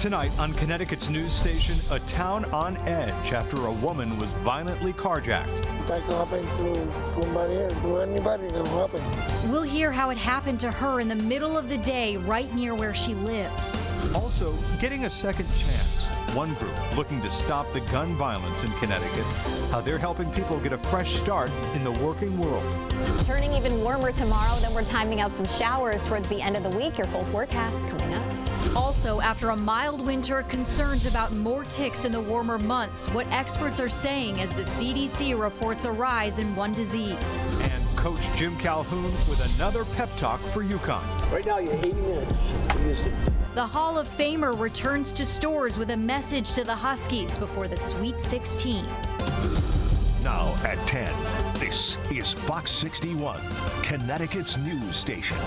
Tonight on Connecticut's news station, a town on edge after a woman was violently carjacked. That can happen to somebody else, to anybody can happen. We'll hear how it happened to her in the middle of the day right near where she lives. Also, getting a second chance. One group looking to stop the gun violence in Connecticut, how they're helping people get a fresh start in the working world. Turning even warmer tomorrow, then we're timing out some showers towards the end of the week. Your full forecast coming up. Also, after a mild winter, concerns about more ticks in the warmer months. What experts are saying as the CDC reports a rise in one disease. And Coach Jim Calhoun with another pep talk for UConn. Right now, you're 80 minutes from Houston. The Hall of Famer returns to stores with a message to the Huskies before the Sweet 16. Now at 10, this is Fox 61, Connecticut's news station.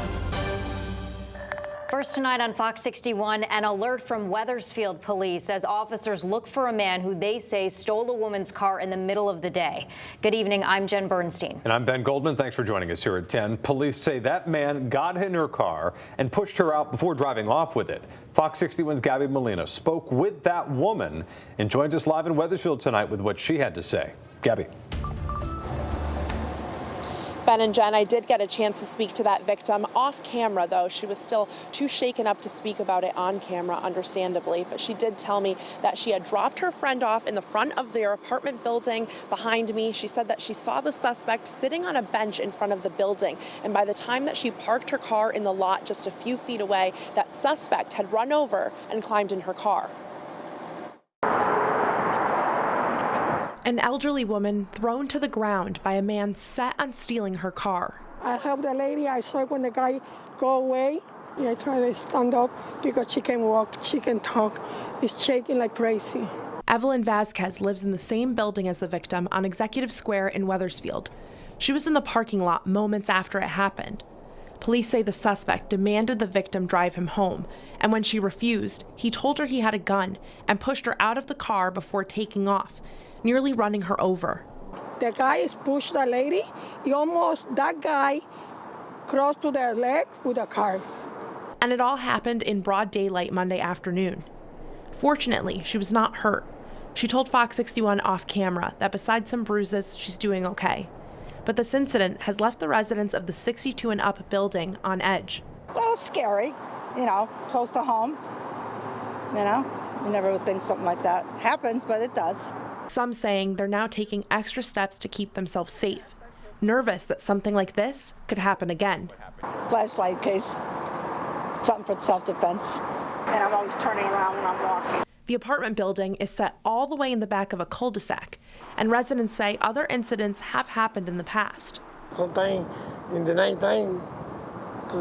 First tonight on Fox 61, an alert from Wethersfield police as officers look for a man who they say stole a woman's car in the middle of the day. Good evening, I'm Jen Bernstein. And I'm Ben Goldman. Thanks for joining us here at 10. Police say that man got in her car and pushed her out before driving off with it. Fox 61's Gabby Molina spoke with that woman and joins us live in Wethersfield tonight with what she had to say. Gabby. Ben and Jen, I did get a chance to speak to that victim off camera, though. She was still too shaken up to speak about it on camera, understandably. But she did tell me that she had dropped her friend off in the front of their apartment building behind me. She said that she saw the suspect sitting on a bench in front of the building. And by the time that she parked her car in the lot just a few feet away, that suspect had run over and climbed in her car. An elderly woman thrown to the ground by a man set on stealing her car. I helped the lady. I saw when the guy go away. I tried to stand up because she can walk, she can talk. It's shaking like crazy. Evelyn Vasquez lives in the same building as the victim on Executive Square in Wethersfield. She was in the parking lot moments after it happened. Police say the suspect demanded the victim drive him home, and when she refused, he told her he had a gun and pushed her out of the car before taking off, nearly running her over. The guy pushed the lady. That guy crossed to their leg with a car. And it all happened in broad daylight Monday afternoon. Fortunately, she was not hurt. She told Fox 61 off camera that besides some bruises, she's doing okay. But this incident has left the residents of the 62 and up building on edge. Well, it's scary, close to home. You never would think something like that happens, but it does. Some saying they're now taking extra steps to keep themselves safe, nervous that something like this could happen again. Flashlight in case, something for self-defense. And I'm always turning around when I'm walking. The apartment building is set all the way in the back of a cul-de-sac, and residents say other incidents have happened in the past. Sometimes in the night time,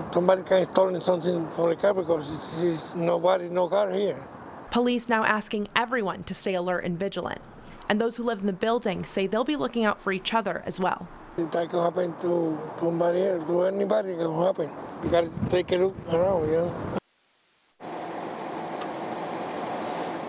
somebody can steal something from the car because there's no car here. Police now asking everyone to stay alert and vigilant. And those who live in the building say they'll be looking out for each other as well. That can happen to somebody else, to anybody can happen. You got to take a look around,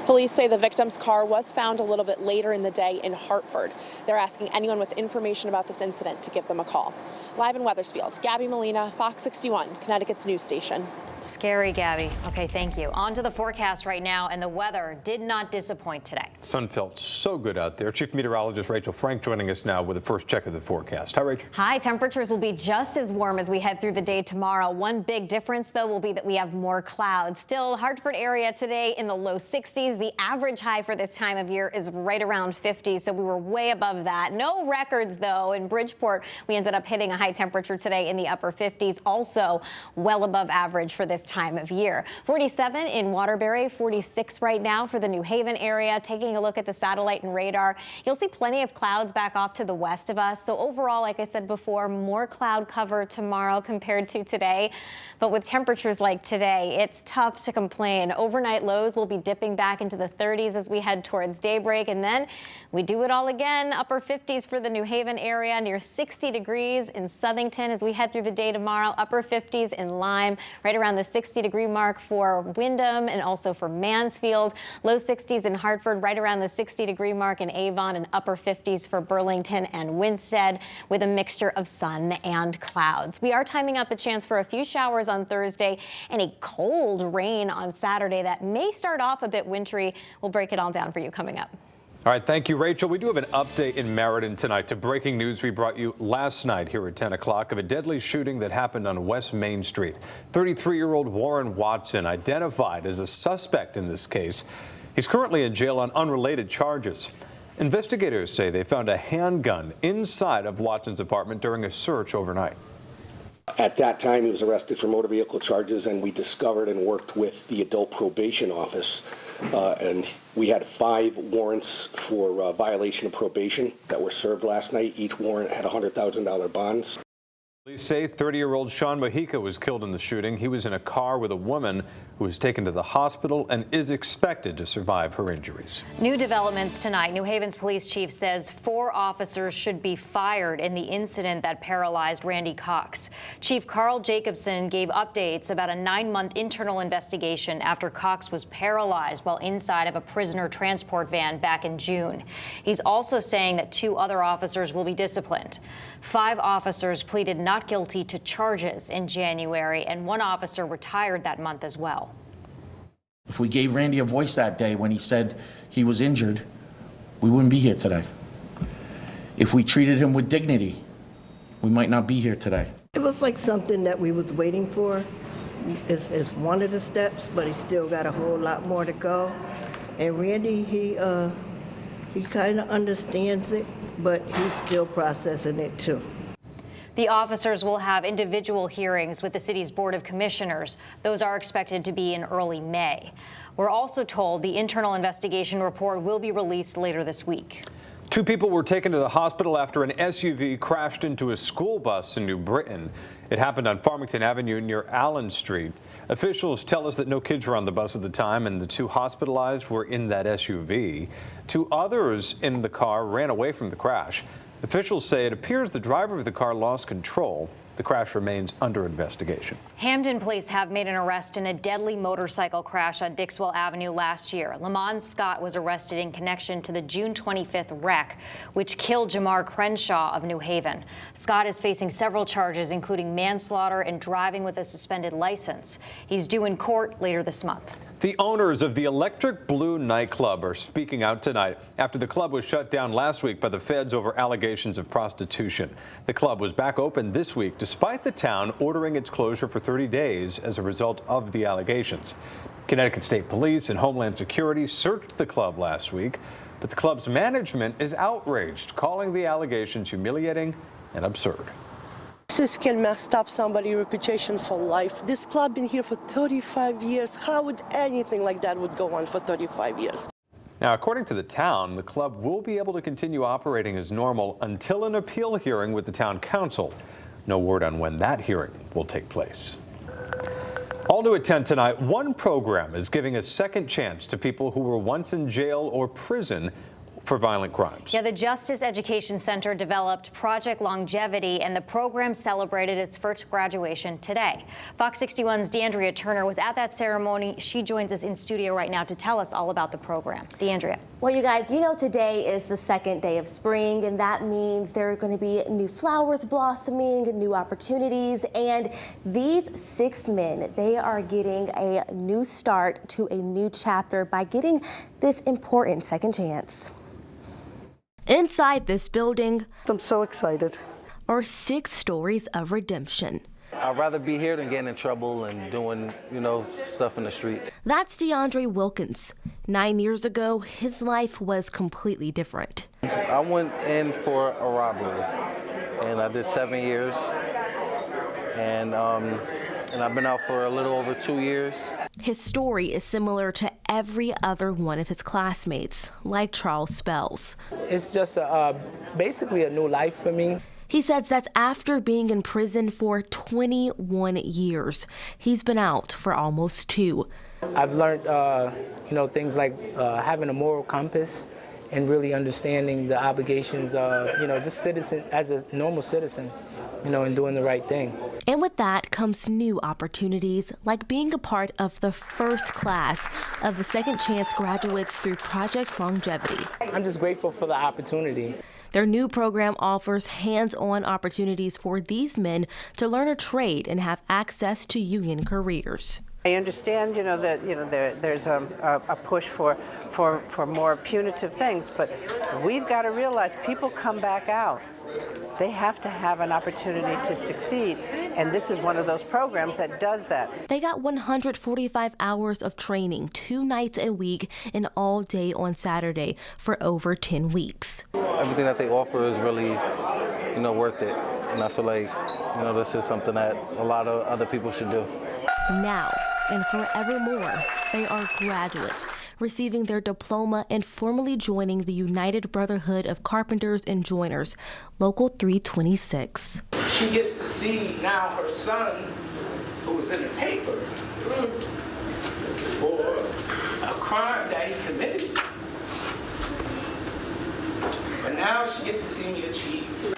Police say the victim's car was found a little bit later in the day in Hartford. They're asking anyone with information about this incident to give them a call. Live in Wethersfield, Gabby Molina, Fox 61, Connecticut's news station. Scary, Gabby. Okay, thank you. On to the forecast right now, and the weather did not disappoint today. Sun felt so good out there. Chief Meteorologist Rachel Frank joining us now with the first check of the forecast. Hi, Rachel. Hi, temperatures will be just as warm as we head through the day tomorrow. One big difference, though, will be that we have more clouds. Still, Hartford area today in the low 60s. The average high for this time of year is right around 50, so we were way above that. No records, though. In Bridgeport, we ended up hitting a high temperature today in the upper 50s, also well above average for this time of year. 47 in Waterbury, 46 right now for the New Haven area. Taking a look at the satellite and radar, you'll see plenty of clouds back off to the west of us. So overall, like I said before, more cloud cover tomorrow compared to today. But with temperatures like today, it's tough to complain. Overnight lows will be dipping back into the 30s as we head towards daybreak. And then we do it all again. Upper 50s for the New Haven area, near 60 degrees in Southington as we head through the day tomorrow. Upper 50s in Lyme, right around the 60-degree mark for Windham and also for Mansfield. Low 60s in Hartford, right around the 60-degree mark in Avon, and upper 50s for Burlington and Winstead, with a mixture of sun and clouds. We are timing up a chance for a few showers on Thursday and a cold rain on Saturday that may start off a bit wintry. We'll break it all down for you coming up. All right, thank you, Rachel. We do have an update in Meriden tonight to breaking news we brought you last night here at 10 o'clock of a deadly shooting that happened on West Main Street. 33-year-old Warren Watson identified as a suspect in this case. He's currently in jail on unrelated charges. Investigators say they found a handgun inside of Watson's apartment during a search overnight. At that time, he was arrested for motor vehicle charges, and we discovered and worked with the adult probation office. And we had 5 warrants for violation of probation that were served last night. Each warrant had $100,000 bonds. Police say 30-year-old Sean Mojica was killed in the shooting. He was in a car with a woman who was taken to the hospital and is expected to survive her injuries. New developments tonight. New Haven's police chief says 4 officers should be fired in the incident that paralyzed Randy Cox. Chief Carl Jacobson gave updates about a 9-month internal investigation after Cox was paralyzed while inside of a prisoner transport van back in June. He's also saying that 2 other officers will be disciplined. 5 officers pleaded not guilty to charges in January, and 1 officer retired that month as well. If we gave Randy a voice that day when he said he was injured, we wouldn't be here today. If we treated him with dignity, we might not be here today. It was like something that we was waiting for. It's one of the steps, but he still got a whole lot more to go. And Randy, he kind of understands it, but he's still processing it too. The officers will have individual hearings with the city's Board of Commissioners. Those are expected to be in early May. We're also told the internal investigation report will be released later this week. 2 people were taken to the hospital after an SUV crashed into a school bus in New Britain. It happened on Farmington Avenue near Allen Street. Officials tell us that no kids were on the bus at the time, and the 2 hospitalized were in that SUV. 2 others in the car ran away from the crash. Officials say it appears the driver of the car lost control. The crash remains under investigation. Hamden police have made an arrest in a deadly motorcycle crash on Dixwell Avenue last year. Lamont Scott was arrested in connection to the June 25th wreck, which killed Jamar Crenshaw of New Haven. Scott is facing several charges, including manslaughter and driving with a suspended license. He's due in court later this month. The owners of the Electric Blue nightclub are speaking out tonight after the club was shut down last week by the feds over allegations of prostitution. The club was back open this week despite the town ordering its closure for 30 days as a result of the allegations. Connecticut State Police and Homeland Security searched the club last week, but the club's management is outraged, calling the allegations humiliating and absurd. This can mess up somebody's reputation for life. This club been here for 35 years. How would anything like that would go on for 35 years? Now, according to the town, the club will be able to continue operating as normal until an appeal hearing with the town council. No word on when that hearing will take place. All new at 10 tonight, one program is giving a second chance to people who were once in jail or prison for violent crimes. Yeah, the Justice Education Center developed Project Longevity, and the program celebrated its first graduation today. Fox 61's DeAndrea Turner was at that ceremony. She joins us in studio right now to tell us all about the program. DeAndrea. Well, you guys, you know today is the second day of spring, and that means there are going to be new flowers blossoming, new opportunities, and these 6 men, they are getting a new start to a new chapter by getting this important second chance. Inside this building, I'm so excited, are 6 stories of redemption. I'd rather be here than getting in trouble and doing, stuff in the street. That's DeAndre Wilkins. 9 years ago, his life was completely different. I went in for a robbery, and I did 7 years, and I've been out for a little over 2 years. His story is similar to every other one of his classmates, like Charles Spells. It's just basically a new life for me. He says that's after being in prison for 21 years. He's been out for almost 2. I've learned, things like having a moral compass and really understanding the obligations of, just citizen as a normal citizen, and doing the right thing. And with that comes new opportunities, like being a part of the first class of the Second Chance graduates through Project Longevity. I'm just grateful for the opportunity. Their new program offers hands-on opportunities for these men to learn a trade and have access to union careers. I understand, that there's a push for more punitive things, but we've got to realize people come back out. They have to have an opportunity to succeed, and this is one of those programs that does that. They got 145 hours of training, 2 nights a week, and all day on Saturday for over 10 weeks. Everything that they offer is really, worth it, and I feel like, this is something that a lot of other people should do. Now and forevermore, they are graduates, receiving their diploma and formally joining the United Brotherhood of Carpenters and Joiners, Local 326. She gets to see now her son, who was in the paper, for a crime that he committed. But now she gets to see me achieve.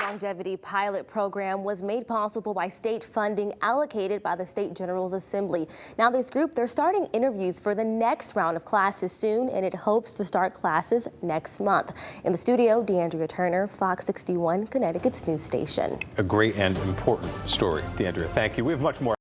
Longevity pilot program was made possible by state funding allocated by the State General's Assembly. Now this group, they're starting interviews for the next round of classes soon, and it hopes to start classes next month. In the studio, DeAndrea Turner, Fox 61, Connecticut's news station. A great and important story. DeAndrea, thank you. We have much more.